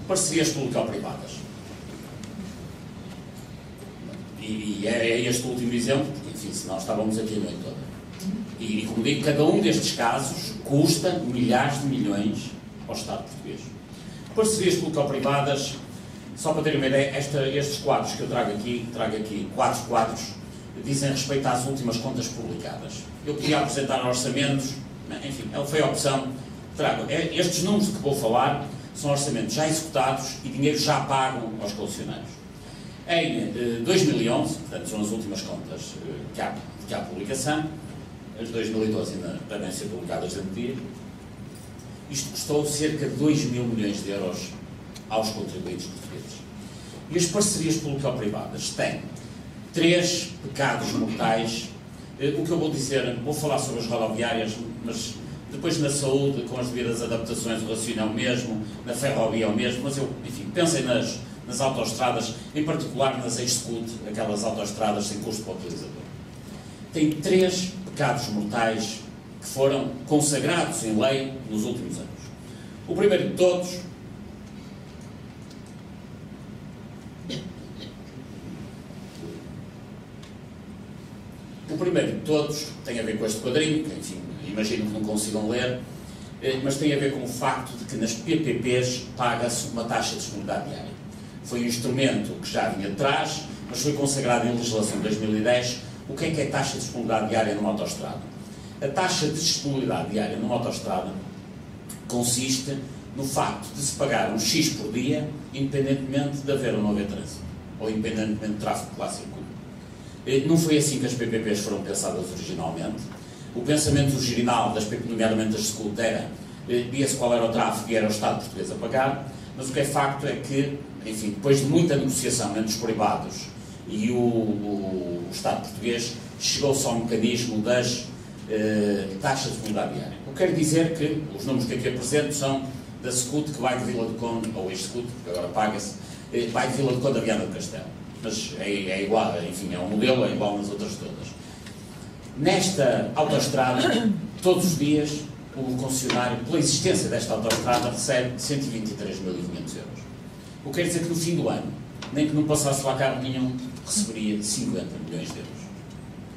Parcerias público-privadas. E é este o último exemplo, porque, enfim, senão estávamos aqui a noite toda. E, como digo, cada um destes casos custa milhares de milhões ao Estado português. Parcerias público-privadas, só para terem uma ideia, estes quadros que eu trago aqui 4 quadros, dizem respeito às últimas contas publicadas. Eu podia apresentar orçamentos, enfim, foi a opção. Trago. Estes números de que vou falar são orçamentos já executados e dinheiro já pago aos concessionários. Em 2011, portanto, são as últimas contas que há publicação, as de 2012 ainda devem ser publicadas dentro de dia, isto custou cerca de 2 mil milhões de euros aos contribuintes portugueses. E as parcerias público-privadas têm 3 pecados mortais. O que eu vou dizer, vou falar sobre as rodoviárias, mas depois na saúde, com as devidas adaptações, o raciocínio é o mesmo, na ferrovia é o mesmo, mas eu, enfim, pensem nas autoestradas, em particular nas ex-SCUT, aquelas autoestradas sem custo para o utilizador. Tem 3 pecados mortais que foram consagrados em lei nos últimos anos. O primeiro de todos tem a ver com este quadrinho, que, enfim, imagino que não consigam ler, mas tem a ver com o facto de que nas PPPs paga-se uma taxa de disponibilidade diária. Foi um instrumento que já vinha de trás, mas foi consagrado em legislação de 2010. O que é taxa de disponibilidade diária numa autoestrada? A taxa de disponibilidade diária numa autoestrada consiste no facto de se pagar um X por dia, independentemente de haver ou não haver trânsito, ou independentemente do tráfego que lá circula. Não foi assim que as PPPs foram pensadas originalmente. O pensamento original, nomeadamente das SCUT, era via-se qual era o tráfego e era o Estado português a pagar, mas o que é facto é que, enfim, depois de muita negociação entre os privados e o Estado português, chegou-se ao mecanismo das taxas de disponibilidade diária. O que quer dizer que os números que aqui apresento são da SCUT, que vai de Vila do Conde, ou ex-SCUT, que agora paga-se, vai de Vila do Conde a Viana do Castelo. Mas é igual, enfim, é um modelo, é igual nas outras todas. Nesta autoestrada, todos os dias, o concessionário, pela existência desta autoestrada, recebe 123.500 euros. O que quer dizer que no fim do ano, nem que não passasse lá carro nenhum, receberia 50 milhões de euros.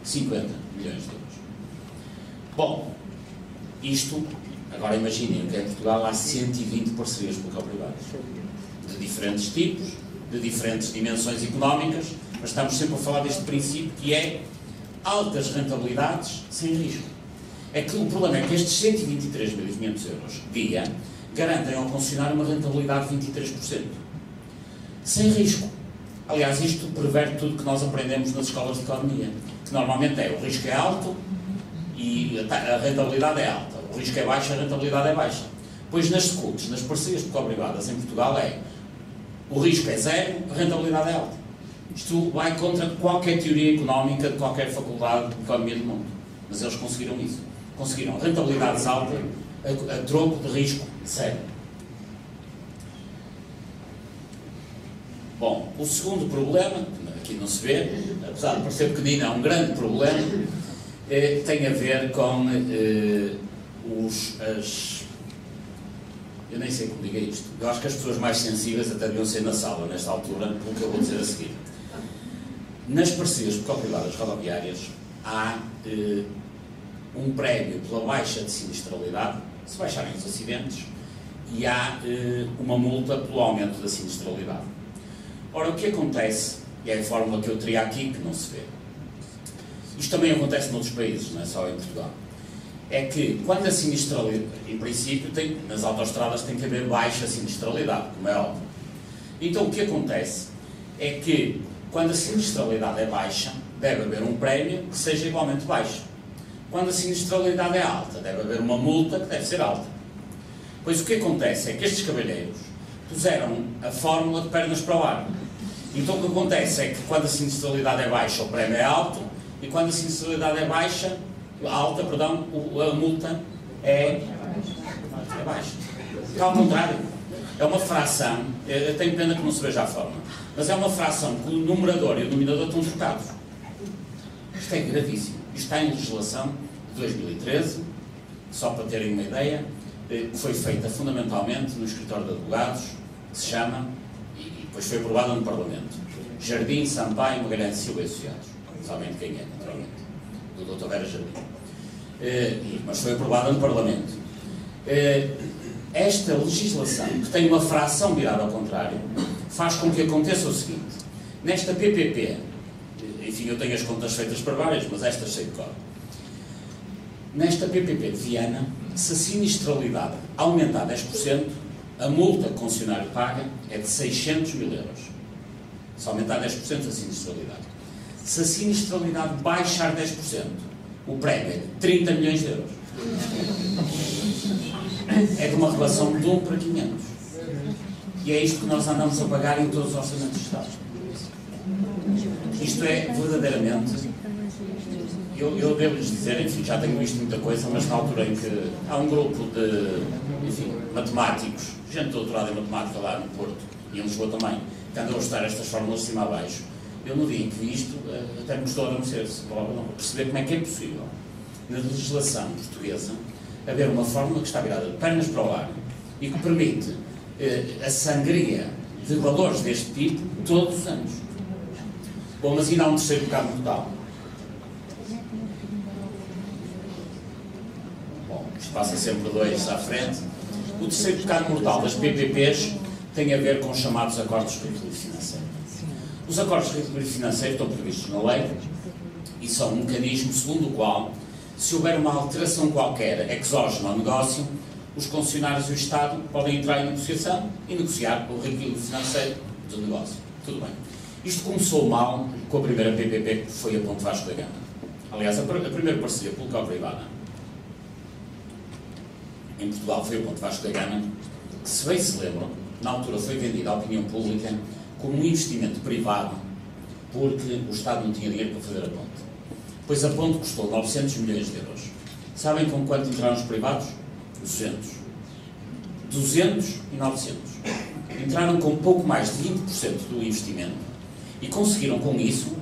50 milhões de euros. Bom, isto, agora imaginem que em Portugal há 120 parcerias público-privadas, de diferentes tipos, de diferentes dimensões económicas, mas estamos sempre a falar deste princípio que é altas rentabilidades sem risco. É que o problema é que estes 123.500 euros dia garantem ao concessionário uma rentabilidade de 23%. Sem risco. Aliás, isto preverte tudo que nós aprendemos nas escolas de economia, que normalmente é o risco é alto e a rentabilidade é alta. O risco é baixo, a rentabilidade é baixa. Pois nas SCUTs, nas parcerias público-privadas em Portugal o risco é zero, a rentabilidade é alta. Isto vai contra qualquer teoria económica de qualquer faculdade de economia do mundo. Mas eles conseguiram isso. Conseguiram rentabilidades altas a troco de risco zero. Bom, o segundo problema, que aqui não se vê, apesar de parecer pequenino, é um grande problema, tem a ver com eu nem sei como diga isto. Eu acho que as pessoas mais sensíveis até deviam ser na sala, nesta altura, pelo que eu vou dizer a seguir. Nas parcerias público-privadas rodoviárias há um prémio pela baixa de sinistralidade, se baixarem os acidentes, e há uma multa pelo aumento da sinistralidade. Ora, o que acontece, e é a fórmula que eu teria aqui, que não se vê, isto também acontece noutros países, não é só em Portugal, é que quando a sinistralidade, em princípio, nas autoestradas tem que haver baixa sinistralidade, como é óbvio. Então o que acontece é que quando a sinistralidade é baixa, deve haver um prémio que seja igualmente baixo. Quando a sinistralidade é alta, deve haver uma multa que deve ser alta. Pois o que acontece é que estes cavalheiros puseram a fórmula de pernas para o ar. Então o que acontece é que quando a sinistralidade é baixa, o prémio é alto, e quando a sinistralidade é alta, a multa é baixa. Está ao contrário. É uma fração, eu tenho pena que não se veja a forma, mas é uma fração que o numerador e o denominador estão trocados. Isto é gravíssimo. Isto está em legislação de 2013, só para terem uma ideia, que foi feita fundamentalmente no escritório de advogados que se chama, e depois foi aprovada no Parlamento, Jardim Sampaio Magalhães Silva e Associados. Sabem de quem é, naturalmente, do Dr. Vera Jardim. Mas foi aprovada no Parlamento. Esta legislação, que tem uma fração virada ao contrário, faz com que aconteça o seguinte: nesta PPP, enfim, eu tenho as contas feitas para várias, mas estas sei de cor. Nesta PPP de Viana, se a sinistralidade aumentar 10%, a multa que o concessionário paga é de 600 mil euros. Se aumentar 10% a sinistralidade. Se a sinistralidade baixar 10%, o prémio é de 30 milhões de euros. É de uma relação de 1 para 500. E é isto que nós andamos a pagar em todos os orçamentos de Estado. Isto é verdadeiramente... Eu devo-lhes dizer, enfim, já tenho visto muita coisa, mas na altura em que há um grupo de, enfim, matemáticos, gente doutorada em matemática lá no Porto, e em Lisboa também, que andam a estudar estas fórmulas de cima a baixo, eu no dia em que vi isto, até me gostou a adormecer-se, para perceber como é que é possível, na legislação portuguesa, haver uma fórmula que está virada de pernas para o ar e que permite a sangria de valores deste tipo todos os anos. Bom, mas ainda há um terceiro pecado mortal. Bom, isto passa sempre dois à frente. O terceiro pecado mortal das PPPs tem a ver com os chamados acordos de equilíbrio financeiro. Os acordos de equilíbrio financeiro estão previstos na lei e são um mecanismo segundo o qual, se houver uma alteração qualquer exógena ao negócio, os concessionários e o Estado podem entrar em negociação e negociar o reequilíbrio financeiro do negócio. Tudo bem. Isto começou mal com a primeira PPP, que foi a Ponte Vasco da Gama. Aliás, a primeira parceria público-privada em Portugal foi a Ponte Vasco da Gama, que, se bem se lembram, na altura foi vendida à opinião pública como um investimento privado, porque o Estado não tinha dinheiro para fazer a ponte. Pois a ponte custou 900 milhões de euros. Sabem com quanto entraram os privados? 200. 200 e 900. Entraram com pouco mais de 20% do investimento e conseguiram com isso,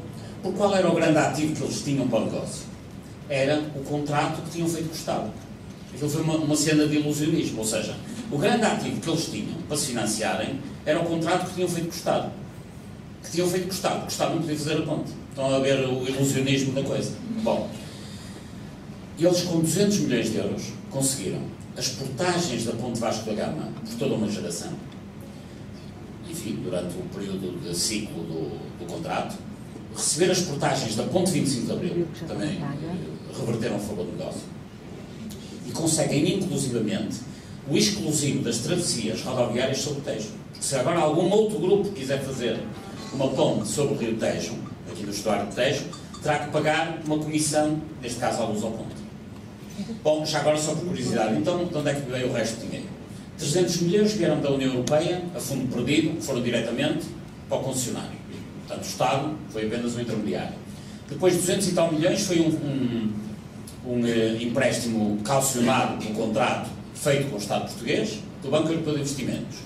por qual era o grande ativo que eles tinham para o negócio? Era o contrato que tinham feito com o Estado. Aquilo foi uma cena de ilusionismo, ou seja, o grande ativo que eles tinham para se financiarem era o contrato que tinham feito com o Estado. Que tinham feito com o Estado, porque o Estado não podia fazer a ponte. Estão a ver o ilusionismo da coisa. Bom, eles com 200 milhões de euros conseguiram as portagens da Ponte Vasco da Gama por toda uma geração, enfim, durante o período de ciclo do contrato, receber as portagens da Ponte 25 de Abril, que também reverteram a favor do negócio, e conseguem inclusivamente o exclusivo das travessias rodoviárias sobre o Tejo. Porque se agora algum outro grupo quiser fazer uma ponte sobre o Rio Tejo, aqui do estuário do Tejo, terá que pagar uma comissão, neste caso à Luz ao Ponte. Bom, já agora só por curiosidade, então de onde é que veio o resto do dinheiro? 300 milhões vieram da União Europeia, a fundo perdido, foram diretamente para o concessionário. Portanto, o Estado foi apenas um intermediário. Depois, 200 e tal milhões foi um empréstimo calcionado no contrato feito com o Estado português, do Banco Europeu de Investimentos.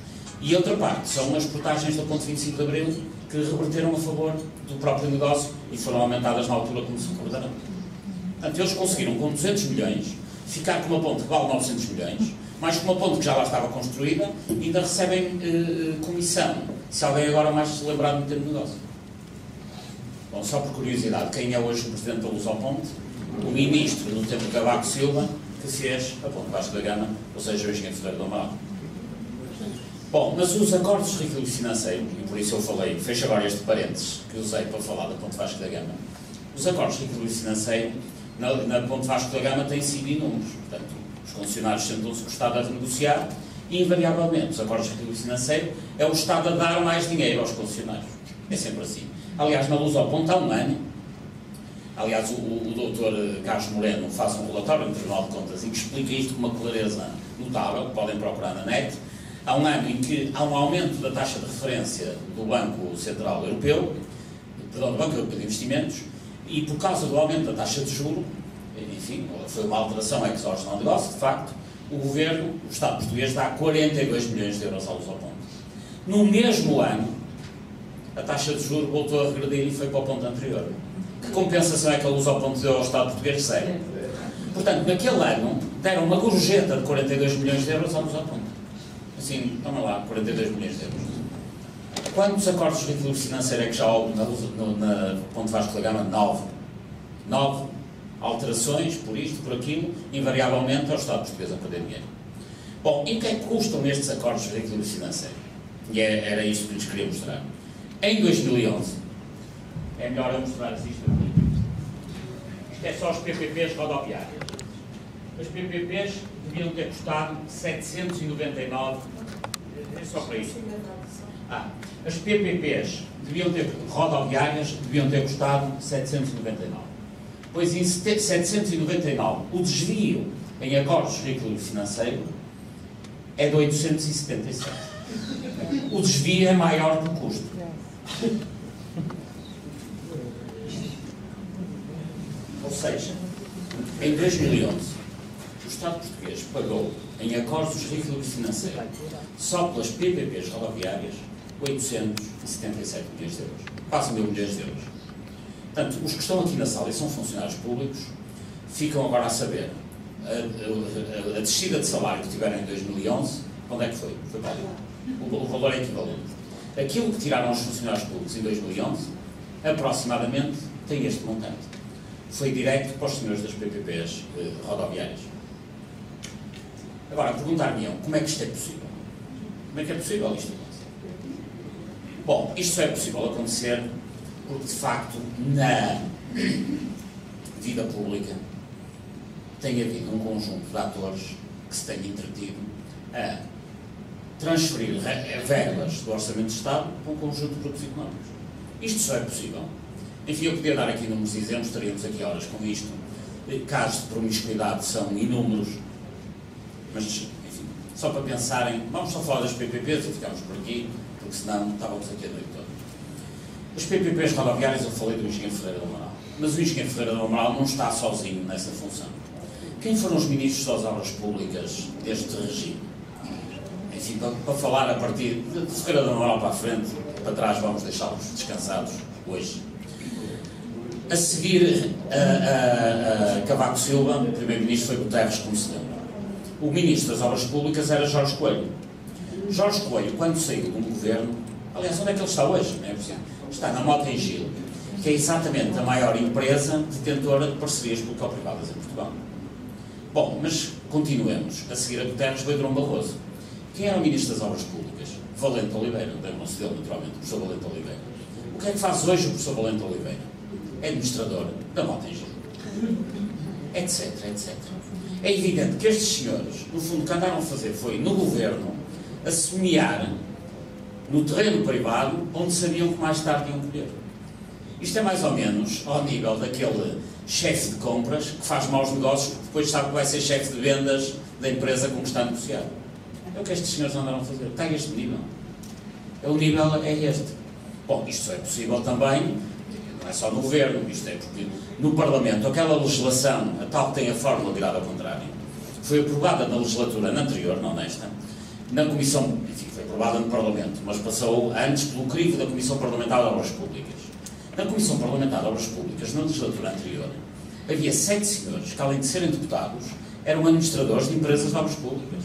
E outra parte são as portagens da Ponte 25 de Abril, que reverteram a favor do próprio negócio e foram aumentadas na altura, como se recordarão. Portanto, eles conseguiram, com 200 milhões, ficar com uma ponte que vale 900 milhões, mais com uma ponte que já lá estava construída, e ainda recebem comissão, se alguém agora mais se lembrar de ter no negócio. Bom, só por curiosidade, quem é hoje o Presidente da Luz ao Ponte? O Ministro do tempo de Cavaco Silva, que fez a Ponte Vasco da Gama, ou seja, o engenheiro Ferreira do Amaral. Bom, mas os acordos de reequilíbrio financeiro, e por isso eu falei, fecho agora este parênteses que usei para falar da Ponte Vasco da Gama, os acordos de reequilíbrio financeiro na Ponte Vasco da Gama têm sido inúmeros. Portanto, os concessionários sentam-se com o Estado a renegociar e, invariavelmente, os acordos de reequilíbrio financeiro é o Estado a dar mais dinheiro aos concessionários. É sempre assim. Aliás, na Luz ao Ponte há um ano, aliás, o Dr. Carlos Moreno faz um relatório no Tribunal de Contas e que explica isto com uma clareza notável, que podem procurar na net. Há um ano em que há um aumento da taxa de referência do Banco Central Europeu, perdão, do Banco Europeu de Investimentos, e por causa do aumento da taxa de juros, enfim, foi uma alteração exógena ao negócio, de facto, o Governo, o Estado português, dá 42 milhões de euros à Luz ao Ponte. No mesmo ano, a taxa de juros voltou a regredir e foi para o ponto anterior. Que compensação é que a Luz ao Ponte deu ao Estado português? Sério. Portanto, naquele ano, deram uma gorjeta de 42 milhões de euros à Luz ao Ponte. assim, toma lá, 42 milhões de euros. Quantos acordos de equilíbrio financeiro é que já houve na Ponte Vasco da Gama? 9. 9 alterações, por isto, por aquilo, invariavelmente ao Estado português a perder dinheiro. Bom, e o que é que custam estes acordos de equilíbrio financeiro? E era isto que lhes queria mostrar. Em 2011, é melhor eu mostrar isto aqui. Isto é só os PPPs rodoviários. As PPPs deviam ter custado 799, é só para isto. As PPPs rodoviárias deviam ter custado 799. Pois em 799, o desvio em acordos de equilíbrio financeiro é de 877. O desvio é maior do que o custo. Ou seja, em 2011, o Estado português pagou em acordos de equilíbrio financeiro, só pelas PPPs rodoviárias, 877 milhões de euros. Quase 1.000 milhões de euros. Portanto, os que estão aqui na sala e são funcionários públicos ficam agora a saber a descida de salário que tiveram em 2011, onde é que foi? Foi para ali. O valor é equivalente. Aquilo que tiraram os funcionários públicos em 2011, aproximadamente, tem este montante. Foi direto para os senhores das PPPs rodoviárias. Agora, perguntar-me-ão, como é que isto é possível? Como é que é possível isto acontecer? Bom, isto só é possível acontecer porque, de facto, na vida pública tem havido um conjunto de atores que se têm entretido a transferir verbas do Orçamento de Estado para um conjunto de grupos económicos. Isto só é possível. Enfim, eu podia dar aqui números exemplos, estaríamos aqui horas com isto. Casos de promiscuidade são inúmeros, mas, enfim, só para pensarem, vamos só falar das PPPs e ficamos por aqui, porque senão estávamos aqui a noite toda. As PPPs rodoviárias, eu falei do Engenheiro Ferreira do Amaral, mas o Engenheiro Ferreira do Amaral não está sozinho nessa função. Quem foram os ministros das obras públicas deste regime? Enfim, para falar a partir de Ferreira do Amaral para a frente, para trás vamos deixá-los descansados hoje. A seguir a Cavaco Silva, o primeiro-ministro foi Guterres, como se lembra. O ministro das obras públicas era Jorge Coelho. Jorge Coelho, quando saiu de um governo, aliás, onde é que ele está hoje? Não é possível? Está na Mota-Engil, que é exatamente a maior empresa detentora de parcerias público-privadas em Portugal. Bom, mas continuemos. A seguir a Guterres veio Durão Barroso. Quem era o ministro das obras públicas? Valente Oliveira, lembram-se dele naturalmente, o professor Valente Oliveira. O que é que faz hoje o professor Valente Oliveira? É administrador da Mota-Engil, etc, etc. É evidente que estes senhores, no fundo, o que andaram a fazer foi, no governo, a semear no terreno privado, onde sabiam que mais tarde iam colher. Isto é mais ou menos ao nível daquele chefe de compras que faz maus negócios, porque depois sabe que vai ser chefe de vendas da empresa com que está a negociar. É o que estes senhores andaram a fazer. Está a este nível. O nível é este. Bom, isto só é possível também, não é só no governo, isto é porque no Parlamento, aquela legislação, a tal que tem a fórmula virada ao contrário, foi aprovada na legislatura anterior, não nesta, na Comissão, enfim, foi aprovada no Parlamento, mas passou antes pelo crivo da Comissão Parlamentar de Obras Públicas. Na Comissão Parlamentar de Obras Públicas, na legislatura anterior, havia 7 senhores que, além de serem deputados, eram administradores de empresas de obras públicas.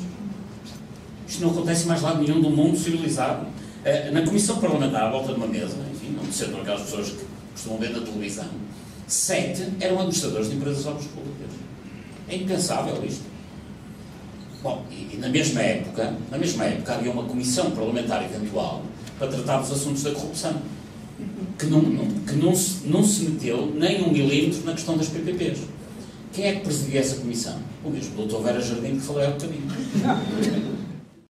Isto não acontece em mais lado nenhum do mundo civilizado. Na Comissão Parlamentar, à volta de uma mesa, enfim, não sendo aquelas pessoas que costumam ver na televisão, 7 eram administradores de empresas de obras públicas. É impensável isto. Bom, e na mesma época havia uma comissão parlamentar eventual para tratar dos assuntos da corrupção, que não se meteu nem 1 milímetro na questão das PPPs. Quem é que presidia essa comissão? O mesmo Dr. Vera Jardim que falei há bocadinho.